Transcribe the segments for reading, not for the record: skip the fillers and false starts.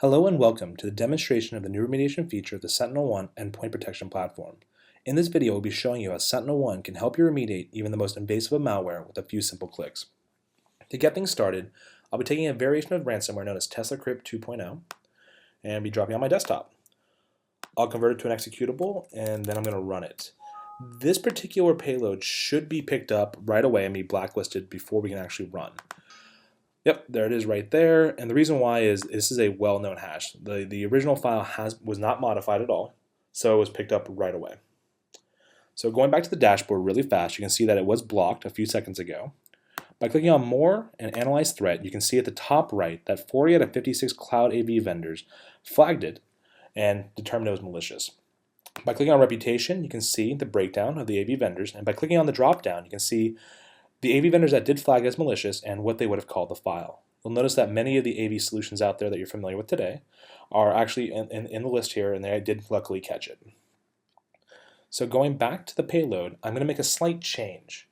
Hello and welcome to the demonstration of the new remediation feature of the SentinelOne endpoint protection platform. In this video, we'll be showing you how SentinelOne can help you remediate even the most invasive of malware with a few simple clicks. To get things started, I'll be taking a variation of ransomware known as TeslaCrypt 2.0 and be dropping it on my desktop. I'll convert it to an executable and then I'm going to run it. This particular payload should be picked up right away and be blacklisted before we can actually run. Yep, there it is right there. And the reason why is this is a well-known hash. The original file was not modified at all, so it was picked up right away. So going back to the dashboard really fast, you can see that it was blocked a few seconds ago. By clicking on More and Analyze Threat, you can see at the top right that 40 out of 56 cloud AV vendors flagged it and determined it was malicious. By clicking on Reputation, you can see the breakdown of the AV vendors, and by clicking on the drop-down, you can see the AV vendors that did flag as malicious and what they would have called the file. You'll notice that many of the AV solutions out there that you're familiar with today are actually in the list here, and they did luckily catch it. So going back to the payload, I'm going to make a slight change.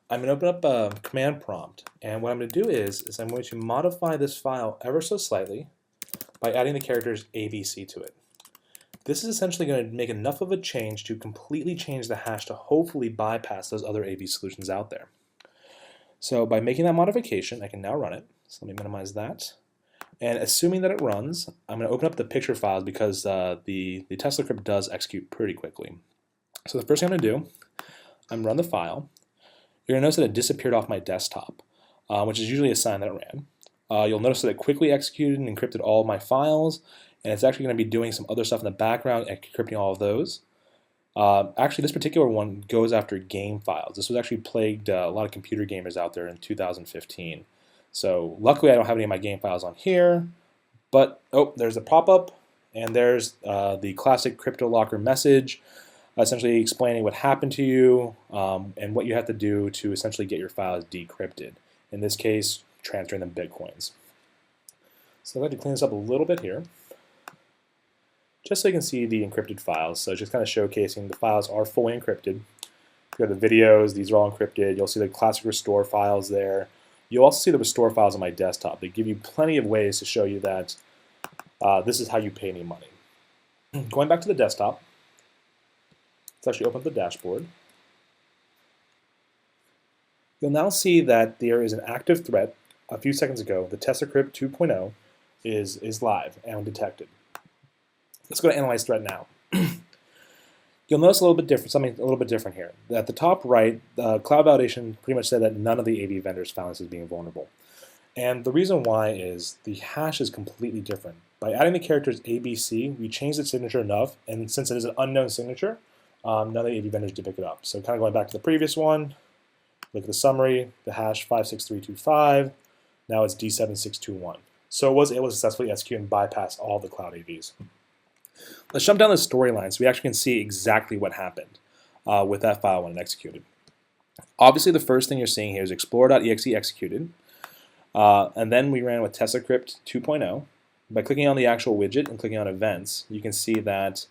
I'm going to open up a command prompt, and what I'm going to do is I'm going to modify this file ever so slightly by adding the characters ABC to it. This is essentially going to make enough of a change to completely change the hash to hopefully bypass those other AV solutions out there. So by making that modification, I can now run it. So let me minimize that. And assuming that it runs, I'm going to open up the picture files because the TeslaCrypt does execute pretty quickly. So the first thing I'm going to do, I'm run the file. You're going to notice that it disappeared off my desktop, which is usually a sign that it ran. You'll notice that it quickly executed and encrypted all of my files, and it's actually going to be doing some other stuff in the background, encrypting all of those. Actually, this particular one goes after game files. This was actually plagued a lot of computer gamers out there in 2015. So luckily I don't have any of my game files on here, but oh, there's a pop-up, and there's the classic CryptoLocker message, essentially explaining what happened to you and what you have to do to essentially get your files decrypted. In this case, transferring them Bitcoins. So I'd like to clean this up a little bit here, just so you can see the encrypted files. So just kind of showcasing the files are fully encrypted. You got the videos, these are all encrypted. You'll see the classic restore files there. You'll also see the restore files on my desktop. They give you plenty of ways to show you that this is how you pay any money. Going back to the desktop, let's actually open up the dashboard. You'll now see that there is an active threat. A few seconds ago, the TeslaCrypt 2.0 is live and detected. Let's go to Analyze Threat now. You'll notice something a little bit different here. At the top right, Cloud Validation pretty much said that none of the AV vendors found this as being vulnerable. And the reason why is the hash is completely different. By adding the characters ABC, we changed the signature enough, and since it is an unknown signature, none of the AV vendors did pick it up. So kind of going back to the previous one, look at the summary, the hash 56325, now it's D7621. So it was able to successfully execute and bypass all the cloud AVs. Let's jump down the storyline so we actually can see exactly what happened with that file when it executed. Obviously, the first thing you're seeing here is explorer.exe executed, and then we ran with TeslaCrypt 2.0. By clicking on the actual widget and clicking on events, you can see that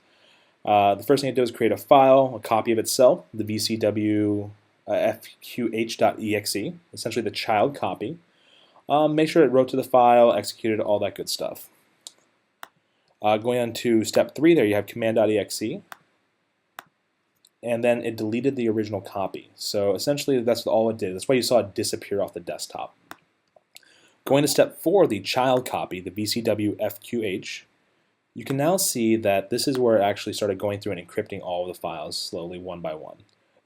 the first thing it does is create a file, a copy of itself, the VCW fqh.exe, essentially the child copy. Make sure it wrote to the file, executed, all that good stuff. Going on to step 3 there, you have command.exe, and then it deleted the original copy. So essentially that's all it did. That's why you saw it disappear off the desktop. Going to step 4, the child copy, the VCW fqh, you can now see that this is where it actually started going through and encrypting all of the files slowly one by one.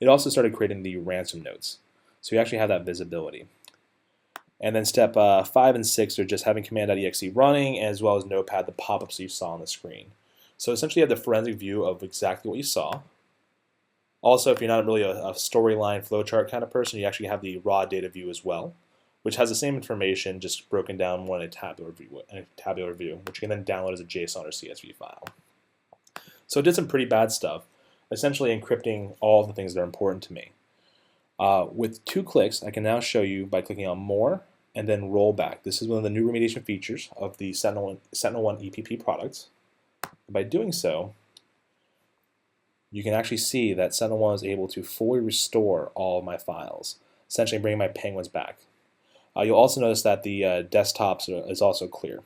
It also started creating the ransom notes. So you actually have that visibility. And then step 5 and 6 are just having command.exe running, as well as Notepad, the pop-ups you saw on the screen. So essentially you have the forensic view of exactly what you saw. Also, if you're not really a storyline flowchart kind of person, you actually have the raw data view as well, which has the same information, just broken down more in a tabular view, which you can then download as a JSON or CSV file. So it did some pretty bad stuff, essentially encrypting all the things that are important to me. With 2 clicks, I can now show you by clicking on More and then Rollback. This is one of the new remediation features of the SentinelOne EPP products. By doing so, you can actually see that SentinelOne is able to fully restore all of my files, essentially bringing my penguins back. You'll also notice that the desktops is also clear.